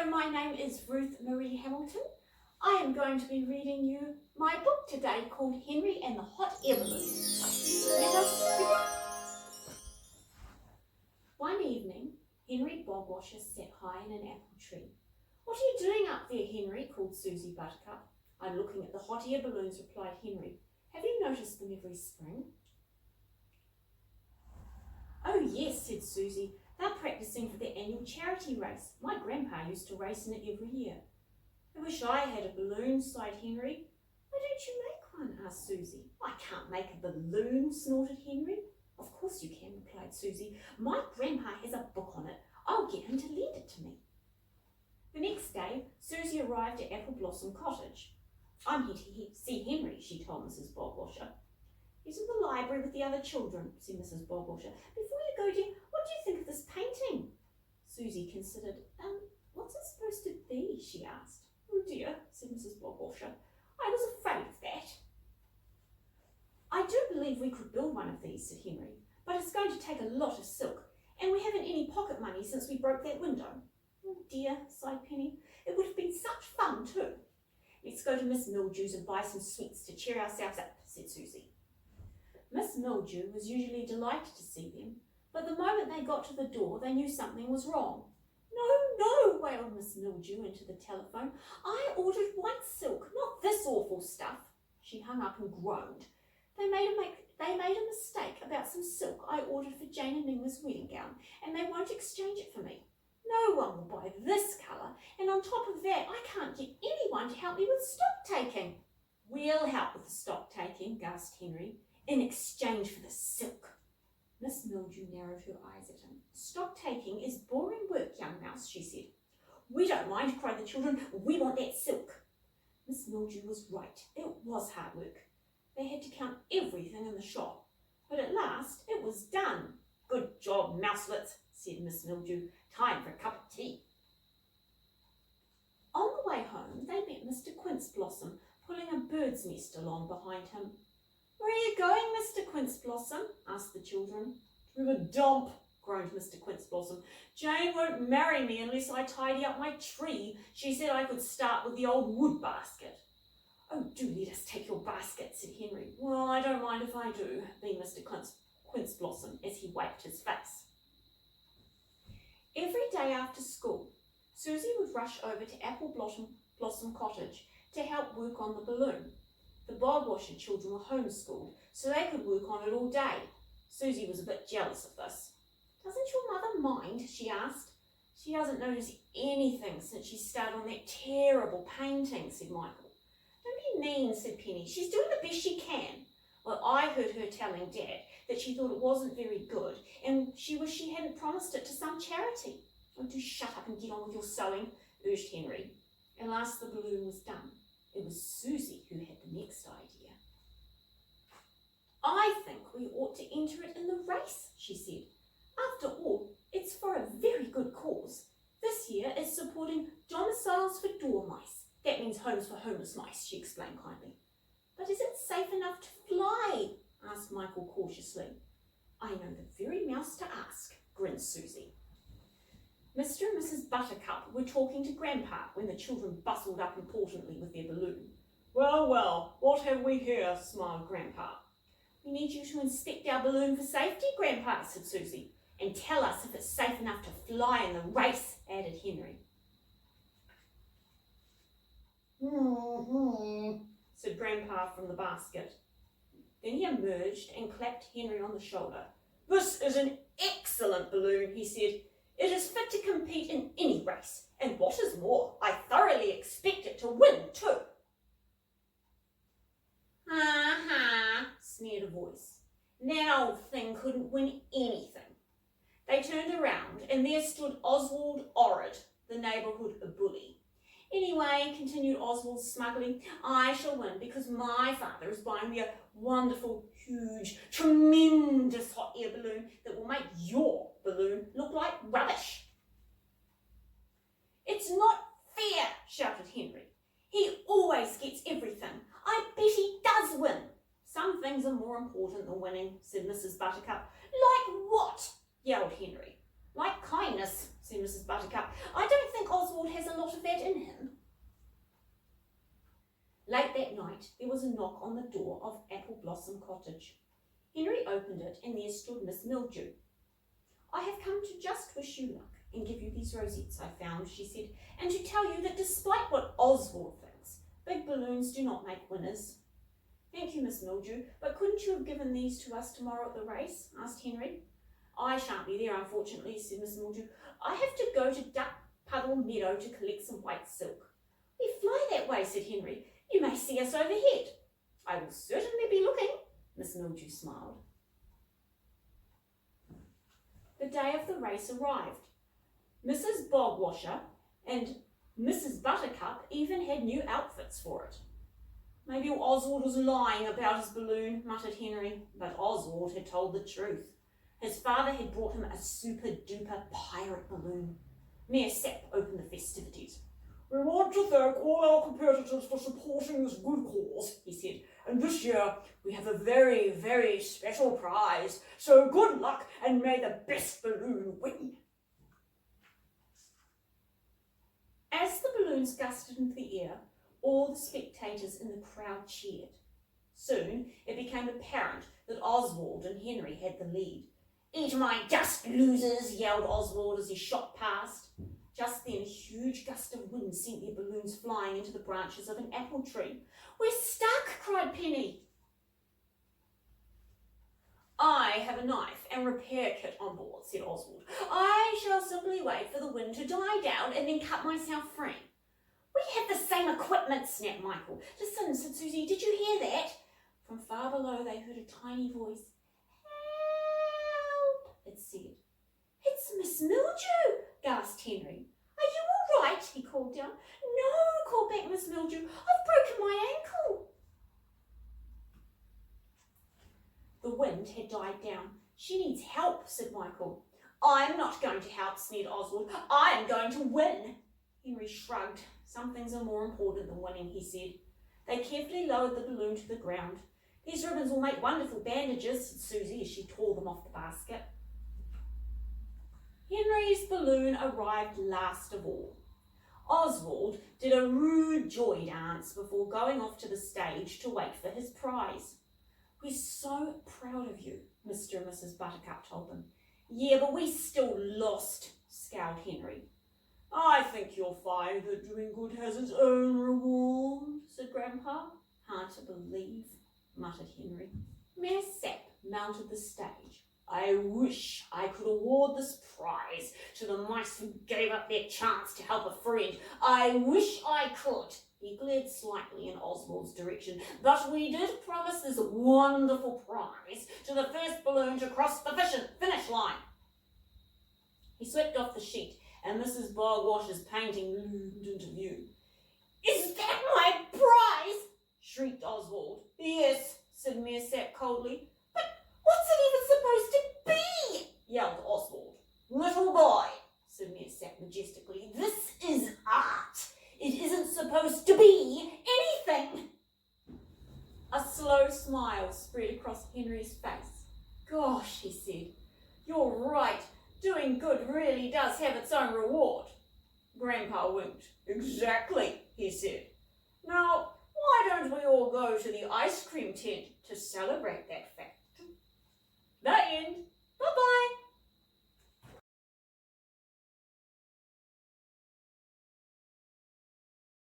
my name is Ruth Marie Hamilton. I am going to be reading you my book today called Henry and the Hot Air Balloon. Let us begin. One evening, Henry Bogwasher sat high in an apple tree. "What are you doing up there, Henry?" called Susie Buttercup. "I'm looking at the hot air balloons," replied Henry. "Have you noticed them every spring?" "Oh yes," said Susie. "They're practicing for their annual charity race. My grandpa used to race in it every year." "I wish I had a balloon," sighed Henry. "Why don't you make one?" asked Susie. "I can't make a balloon," snorted Henry. "Of course you can," replied Susie. "My grandpa has a book on it. I'll get him to lend it to me." The next day, Susie arrived at Apple Blossom Cottage. "I'm here to see Henry," she told Mrs. Bogwasher. "He's in the library with the other children," said Mrs. Bogwasher. "Before you go, dear, what do you think of this painting?" Susie considered. What's it supposed to be?" she asked. "Oh dear," said Mrs. Bogwasher. "I was afraid of that." "I do believe we could build one of these," said Henry, "but it's going to take a lot of silk, and we haven't any pocket money since we broke that window." "Oh dear," sighed Penny. "It would have been such fun too." "Let's go to Miss Mildew's and buy some sweets to cheer ourselves up," said Susie. Miss Mildew was usually delighted to see them, but the moment they got to the door, they knew something was wrong. "No, no," wailed Miss Mildew into the telephone. "I ordered white silk, not this awful stuff." She hung up and groaned. They made a mistake about some silk I ordered for Jane and Nina's wedding gown, and they won't exchange it for me. No one will buy this colour, and on top of that, I can't get anyone to help me with stock taking." "We'll help with the stock taking," gasped Henry, "in exchange for the silk." Miss Mildew narrowed her eyes at him. "Stock taking is boring work, young mouse," she said. "We don't mind," cried the children. "We want that silk." Miss Mildew was right. It was hard work. They had to count everything in the shop, but at last it was done. "Good job, mouselets," said Miss Mildew. "Time for a cup of tea." On the way home, they met Mr. Quince Blossom pulling a bird's nest along behind him. "Where are you going, Mr. Quince Blossom?" asked the children. "To the dump," groaned Mr. Quince Blossom. "Jane won't marry me unless I tidy up my tree. She said I could start with the old wood basket." "Oh, do let us take your basket," said Henry. "Well, I don't mind if I do," beamed Mr. Quince Blossom as he wiped his face. Every day after school, Susie would rush over to Apple Blossom Cottage to help work on the balloon. The Bogwasher children were homeschooled, so they could work on it all day. Susie was a bit jealous of this. "Doesn't your mother mind?" she asked. "She doesn't notice anything since she started on that terrible painting," said Michael. "Don't be mean," said Penny. "She's doing the best she can." "Well, I heard her telling Dad that she thought it wasn't very good and she wished she hadn't promised it to some charity." "Oh, do shut up and get on with your sewing," urged Henry. At last the balloon was done. It was Susie who had the next idea. "I think we ought to enter it in the race," she said. "After all, it's for a very good cause. This year is supporting domiciles for dormice. That means homes for homeless mice," she explained kindly. "But is it safe enough to fly?" asked Michael cautiously. "I know the very mouse to ask," grinned Susie. Mr. and Mrs. Buttercup were talking to Grandpa when the children bustled up importantly with their balloon. "Well, well, what have we here?" smiled Grandpa. "We need you to inspect our balloon for safety, Grandpa," said Susie, "and tell us if it's safe enough to fly in the race," added Henry. Said Grandpa from the basket. Then he emerged and clapped Henry on the shoulder. "This is an excellent balloon," he said. "It is fit to compete in any race, and what is more, I thoroughly expect it to win too." "Ha, sneered a voice. "Now old thing couldn't win anything." They turned around, and there stood Oswald Orrid, the neighbourhood bully. "Anyway," continued Oswald smugly, "I shall win because my father is buying me a wonderful, huge, tremendous hot air balloon that will make your balloon look like rubbish." "It's not fair," shouted Henry. "He always gets everything. I bet he does win." "Some things are more important than winning," said Mrs. Buttercup. "Like what?" yelled Henry. "Like kindness," said Mrs. Buttercup. "I don't think Oswald Oswald has a lot of that in him. Late that night, there was a knock on the door of Apple Blossom Cottage. Henry opened it, and there stood Miss Mildew. "I have come to just wish you luck and give you these rosettes I found," she said, "and to tell you that despite what Oswald thinks, big balloons do not make winners." "Thank you, Miss Mildew, but couldn't you have given these to us tomorrow at the race?" asked Henry. "I shan't be there, unfortunately," said Miss Mildew. "I have to go to Duck Puddle Meadow to collect some white silk." "We fly that way," said Henry. "You may see us overhead." "I will certainly be looking," Miss Mildew smiled. The day of the race arrived. Mrs. Bogwasher and Mrs. Buttercup even had new outfits for it. "Maybe Oswald was lying about his balloon," muttered Henry, but Oswald had told the truth. His father had brought him a super-duper pirate balloon. Mayor Sepp opened the festivities. "We want to thank all our competitors for supporting this good cause," he said, "and this year we have a very, very special prize, so good luck and may the best balloon win." As the balloons gusted into the air, all the spectators in the crowd cheered. Soon it became apparent that Oswald and Henry had the lead. "Eat my dust, losers," yelled Oswald as he shot past. Just then a huge gust of wind sent their balloons flying into the branches of an apple tree. "We're stuck," cried Penny. "I have a knife and repair kit on board," said Oswald. "I shall simply wait for the wind to die down and then cut myself free." "We have the same equipment," snapped Michael. "Listen," said Susie, "did you hear that?" From far below they heard a tiny voice. "Help," it said. "It's Miss Mildew," gasped Henry. "Are you all right?" he called down. "No," called back Miss Mildew. "I've broken my ankle." The wind had died down. "She needs help," said Michael. "I'm not going to help," sneered Oswald. "I'm going to win." Henry shrugged. "Some things are more important than winning," he said. They carefully lowered the balloon to the ground. "These ribbons will make wonderful bandages," said Susie as she tore them off the basket. Henry's balloon arrived last of all. Oswald did a rude joy dance before going off to the stage to wait for his prize. "We're so proud of you," Mr. and Mrs. Buttercup told them. "Yeah, but we still lost," scowled Henry. "I think you'll find that doing good has its own reward," said Grandpa. "Hard to believe," muttered Henry. Mayor Sepp mounted the stage. "I wish I could award this prize to the mice who gave up their chance to help a friend. I wish I could." He glared slightly in Oswald's direction. "But we did promise this wonderful prize to the first balloon to cross the finish line." He swept off the sheet, and Mrs. Bogwasher's painting loomed into view. "Is that my prize?" shrieked Oswald. "Yes," said Mayor Sepp coldly. "But what's it even supposed to be?" yelled Oswald. "Little boy," said Mayor Sepp majestically, "this is art. It isn't supposed to be anything." A slow smile spread across Henry's face. "Gosh," he said, "you're right. Doing good really does have its own reward." Grandpa winked. "Exactly," he said. "Now, why don't we all go to the ice cream tent to celebrate that fact?" The end. Bye-bye.